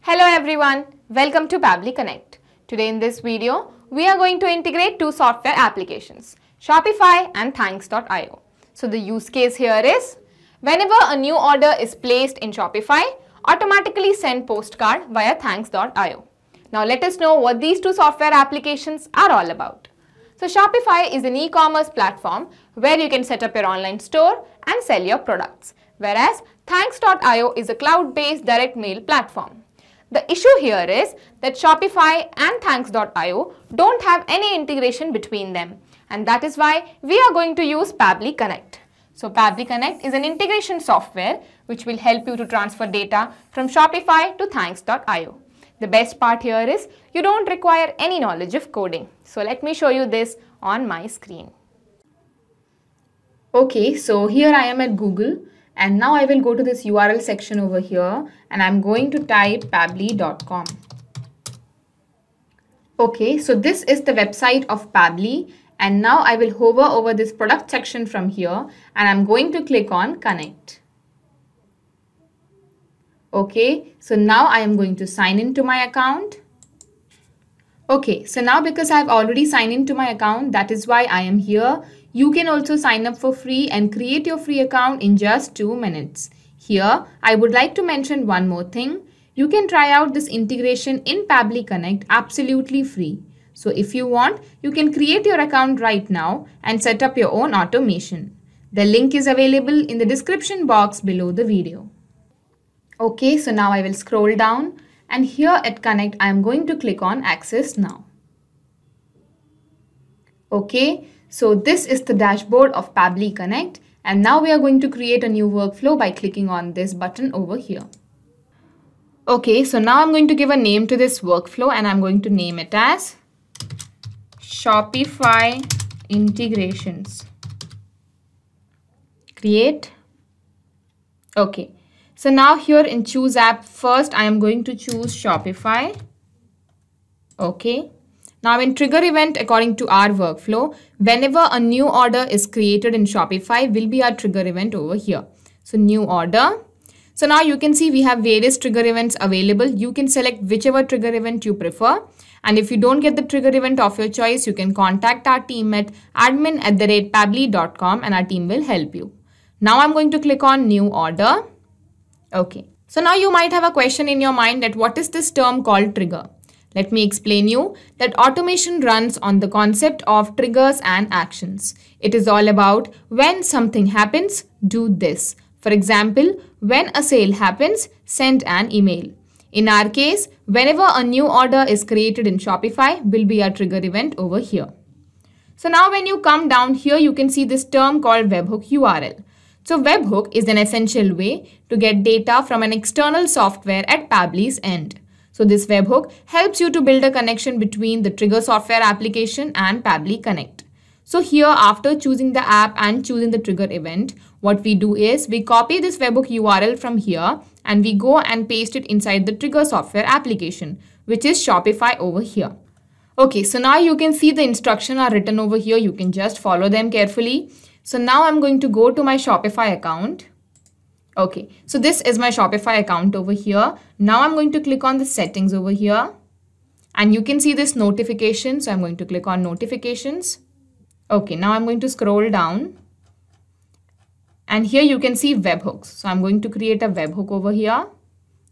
Hello everyone, welcome to Pabbly Connect. Today in this video, we are going to integrate two software applications, Shopify and Thanks.io. So the use case here is, whenever a new order is placed in Shopify, automatically send Postcard via Thanks.io. Now let us know what these two software applications are all about. So Shopify is an e-commerce platform where you can set up your online store and sell your products, whereas Thanks.io is a cloud-based direct mail platform. The issue here is that Shopify and Thanks.io don't have any integration between them, and that is why we are going to use Pabbly Connect. So Pabbly Connect is an integration software which will help you to transfer data from Shopify to Thanks.io. The best part here is you don't require any knowledge of coding. So let me show you this on my screen. Okay, so here I am at Google. And now I will go to this URL section over here and I'm going to type pabbly.com. Okay, so this is the website of Pabbly, and now I will hover over this product section from here and I'm going to click on Connect. Okay, so now I am going to sign into my account. Okay, so now because I have already signed into my account, that is why I am here. You can also sign up for free and create your free account in just 2 minutes. Here, I would like to mention one more thing. You can try out this integration in Pabbly Connect absolutely free. So if you want, you can create your account right now and set up your own automation. The link is available in the description box below the video. Okay, so now I will scroll down and here at Connect, I am going to click on Access Now. Okay. So this is the dashboard of Pabbly Connect, and now we are going to create a new workflow by clicking on this button over here. Okay, so now I'm going to give a name to this workflow and I'm going to name it as Shopify Integrations. Create. Okay, so now here in Choose App, first I am going to choose Shopify. Okay. Now in trigger event, according to our workflow, whenever a new order is created in Shopify will be our trigger event over here. So new order. So now you can see we have various trigger events available. You can select whichever trigger event you prefer. And if you don't get the trigger event of your choice, you can contact our team at admin@pabbly.com and our team will help you. Now I'm going to click on new order. Okay. So now you might have a question in your mind that what is this term called trigger? Let me explain you that automation runs on the concept of triggers and actions. It is all about when something happens, do this. For example, when a sale happens, send an email. In our case, whenever a new order is created in Shopify will be a trigger event over here. So now when you come down here, you can see this term called Webhook URL. So Webhook is an essential way to get data from an external software at Pabbly's end. So this webhook helps you to build a connection between the trigger software application and Pabbly Connect. So here, after choosing the app and choosing the trigger event, what we do is we copy this webhook URL from here and we go and paste it inside the trigger software application, which is Shopify over here. Okay, so now you can see the instructions are written over here. You can just follow them carefully. So now I'm going to go to my Shopify account. Okay, so this is my Shopify account over here. Now I'm going to click on the settings over here and you can see this notification. So I'm going to click on notifications. Okay, now I'm going to scroll down and here you can see webhooks. So I'm going to create a webhook over here.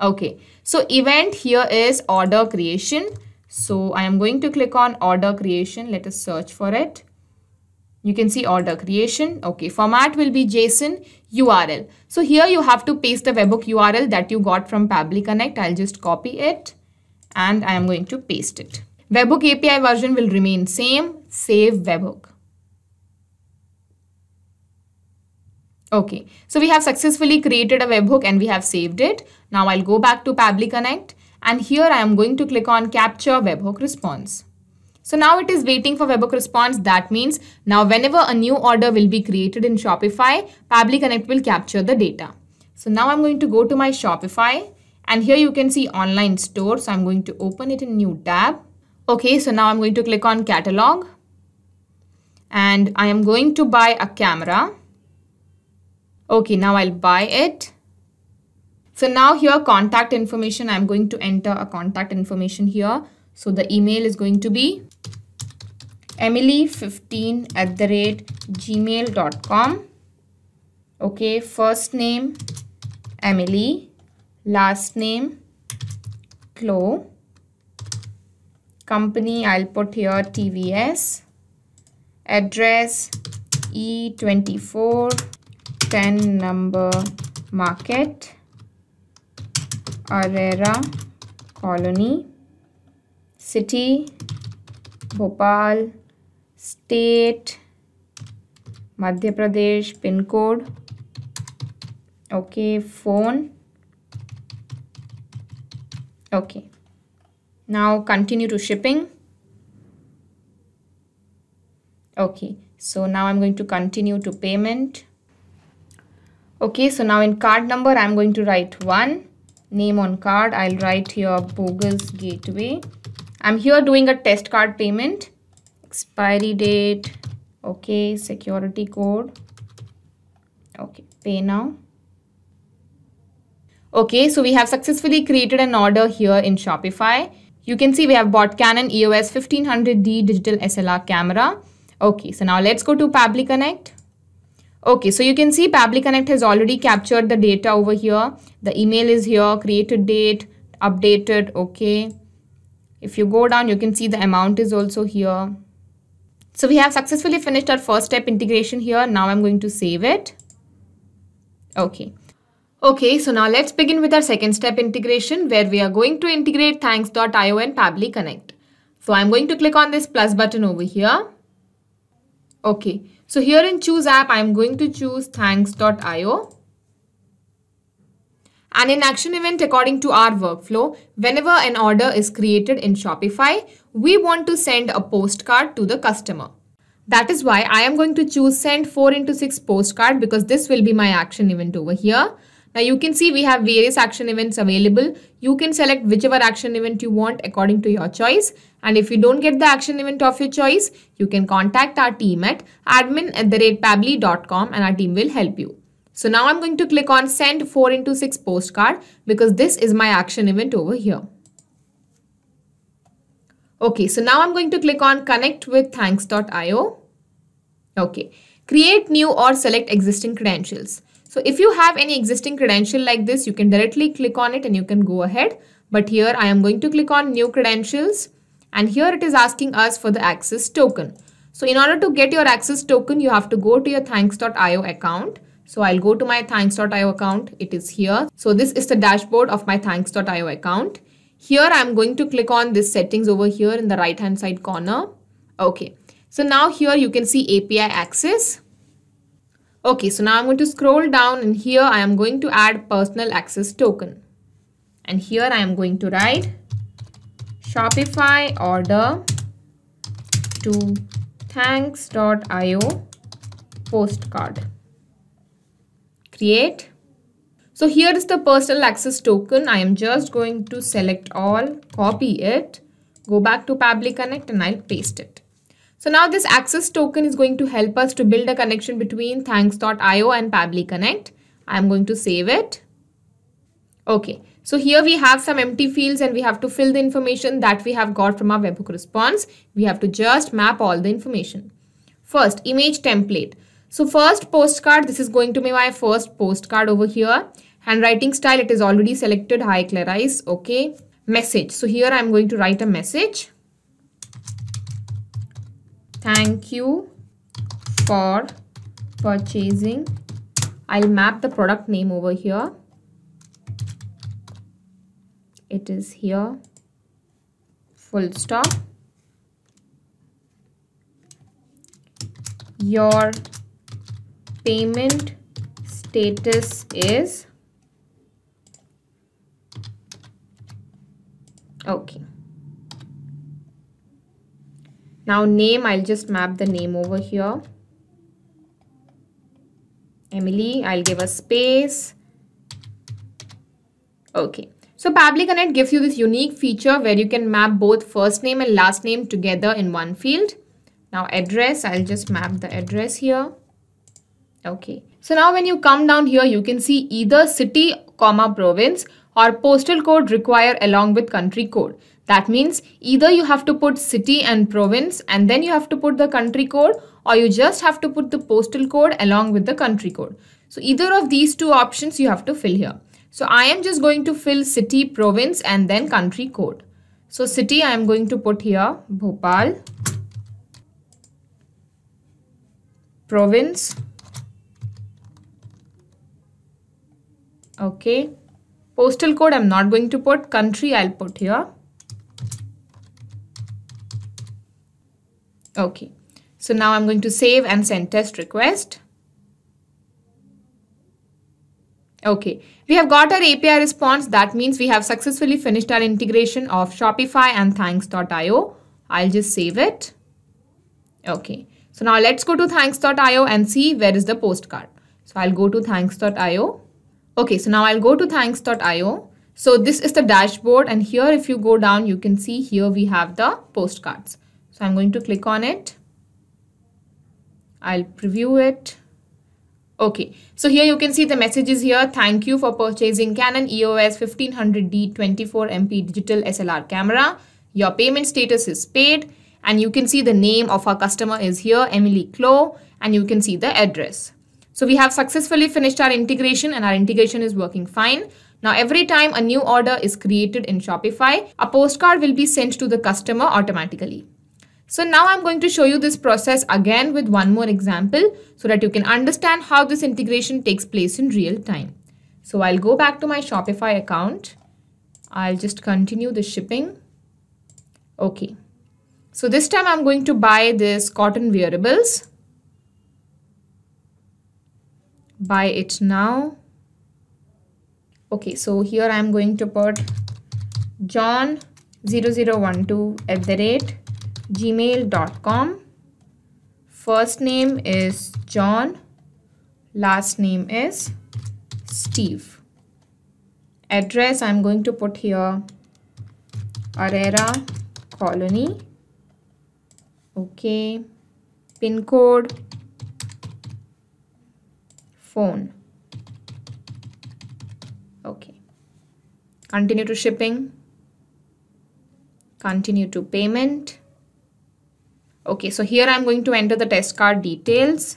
Okay, so event here is order creation. So I am going to click on order creation. Let us search for it. You can see order creation. Okay, format will be JSON URL. So here you have to paste the webhook URL that you got from Pabbly Connect. I'll just copy it and I am going to paste it. Webhook API version will remain same. Save webhook. Okay, so we have successfully created a webhook and we have saved it. Now I'll go back to Pabbly Connect and here I am going to click on capture webhook response. So now it is waiting for webhook response. That means now whenever a new order will be created in Shopify, Pabbly Connect will capture the data. So now I'm going to go to my Shopify and here you can see online store. So I'm going to open it in new tab. Okay, so now I'm going to click on catalog and I am going to buy a camera. Okay, now I'll buy it. So now here contact information, I'm going to enter a contact information here. So the email is going to be 𝗪𝗆15@gmail.com. Okay, first name Emily, last name Chloe, company I'll put here TVS, address E24 10 number Market, Arera Colony, city Bhopal, state Madhya Pradesh, pin code. Okay, phone. Okay, now continue to shipping. Okay, so now I'm going to continue to payment. Okay, so now in card number I'm going to write 1. Name on card, I'll write here Bogus Gateway. I'm here doing a test card payment. Expiry date. Okay, security code. Okay, pay now. Okay, so we have successfully created an order here in Shopify. You can see we have bought Canon EOS 1500D digital SLR camera. Okay, so now let's go to Pabbly Connect. Okay, so you can see Pabbly Connect has already captured the data over here. The email is here, created date, updated, okay. If you go down, you can see the amount is also here. So we have successfully finished our first step integration here. Now I'm going to save it. Okay. Okay, so now let's begin with our second step integration where we are going to integrate thanks.io and Pabbly Connect. So I'm going to click on this plus button over here. Okay, so here in choose app, I'm going to choose thanks.io. And in action event, according to our workflow, whenever an order is created in Shopify, we want to send a postcard to the customer. That is why I am going to choose send 4x6 postcard because this will be my action event over here. Now you can see we have various action events available. You can select whichever action event you want according to your choice. And if you don't get the action event of your choice, you can contact our team at admin@pabbly.com and our team will help you. So now I'm going to click on send 4x6 postcard because this is my action event over here. Okay, so now I'm going to click on connect with thanks.io. Okay, create new or select existing credentials. So if you have any existing credential like this, you can directly click on it and you can go ahead. But here I am going to click on new credentials and here it is asking us for the access token. So in order to get your access token, you have to go to your thanks.io account. So I'll go to my thanks.io account. It is here. So this is the dashboard of my thanks.io account. Here I'm going to click on this settings over here in the right hand side corner. Okay. So now here you can see API access. Okay, so now I'm going to scroll down and here I am going to add personal access token. And here I am going to write Shopify order to thanks.io postcard. Create. So here is the personal access token. I am just going to select all, copy it, go back to Pabbly Connect and I'll paste it. So now this access token is going to help us to build a connection between thanks.io and Pabbly Connect. I'm going to save it. Okay, so here we have some empty fields and we have to fill the information that we have got from our webhook response. We have to just map all the information. First, image template. So first postcard, this is going to be my first postcard over here. Handwriting style, it is already selected, Hi Clarice. Okay, message. So here I'm going to write a message. Thank you for purchasing. I'll map the product name over here. It is here. Full stop. Your payment status is okay. Now name, I'll just map the name over here. Emily, I'll give a space. Okay. So Pabbly Connect gives you this unique feature where you can map both first name and last name together in one field. Now address, I'll just map the address here. Okay. So now when you come down here, you can see either city, province or postal code require along with country code. That means either you have to put city and province and then you have to put the country code, or you just have to put the postal code along with the country code. So either of these two options you have to fill here. So I am just going to fill city, province and then country code. So city I am going to put here Bhopal, province, okay, postal code I'm not going to put, country I'll put here. Okay, so now I'm going to save and send test request. Okay, we have got our API response. That means we have successfully finished our integration of Shopify and thanks.io. I'll just save it. Okay, so now let's go to thanks.io and see where is the postcard. So I'll go to thanks.io. Okay, so now I'll go to thanks.io. So this is the dashboard, and here if you go down, you can see here we have the postcards. So I'm going to click on it. I'll preview it. Okay, so here you can see the messages here. Thank you for purchasing Canon EOS 1500D 24MP digital SLR camera. Your payment status is paid, and you can see the name of our customer is here, Emily Clo, and you can see the address. So we have successfully finished our integration and our integration is working fine. Now every time a new order is created in Shopify, a postcard will be sent to the customer automatically. So now I'm going to show you this process again with one more example so that you can understand how this integration takes place in real time. So I'll go back to my Shopify account. I'll just continue the shipping. Okay. So this time I'm going to buy this cotton wearables. Buy it now. Okay, so here I'm going to put john0012@gmail.com. First name is John, last name is Steve. Address I'm going to put here Aurora Colony. Okay, pin code, phone. Okay, continue to shipping. Continue to payment. Okay, so here I'm going to enter the test card details.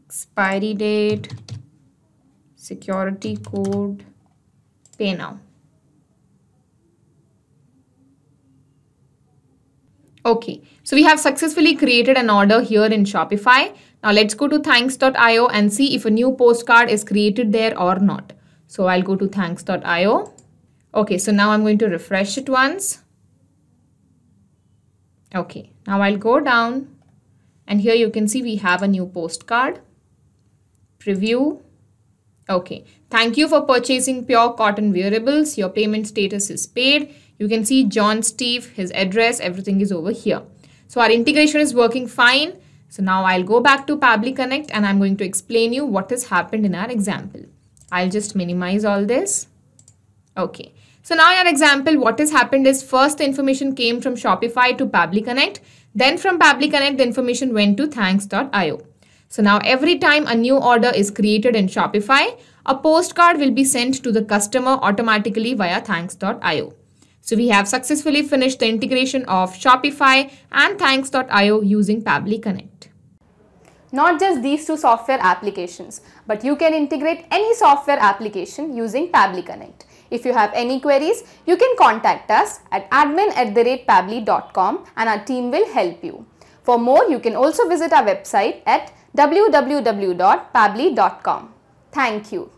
Expiry date, security code, pay now. Okay, so we have successfully created an order here in Shopify. Now let's go to thanks.io and see if a new postcard is created there or not. So I'll go to thanks.io. Okay, so now I'm going to refresh it once. Okay, now I'll go down and here you can see we have a new postcard. Preview. Okay, thank you for purchasing pure cotton wearables. Your payment status is paid. You can see John, Steve, his address, everything is over here. So our integration is working fine. So now I'll go back to Pabbly Connect and I'm going to explain you what has happened in our example. I'll just minimize all this. Okay. So now in our example, what has happened is first the information came from Shopify to Pabbly Connect. Then from Pabbly Connect, the information went to thanks.io. So now every time a new order is created in Shopify, a postcard will be sent to the customer automatically via thanks.io. So we have successfully finished the integration of Shopify and thanks.io using Pabbly Connect. Not just these two software applications, but you can integrate any software application using Pabbly Connect. If you have any queries, you can contact us at admin@pabbly.com and our team will help you. For more, you can also visit our website at www.pabbly.com. Thank you.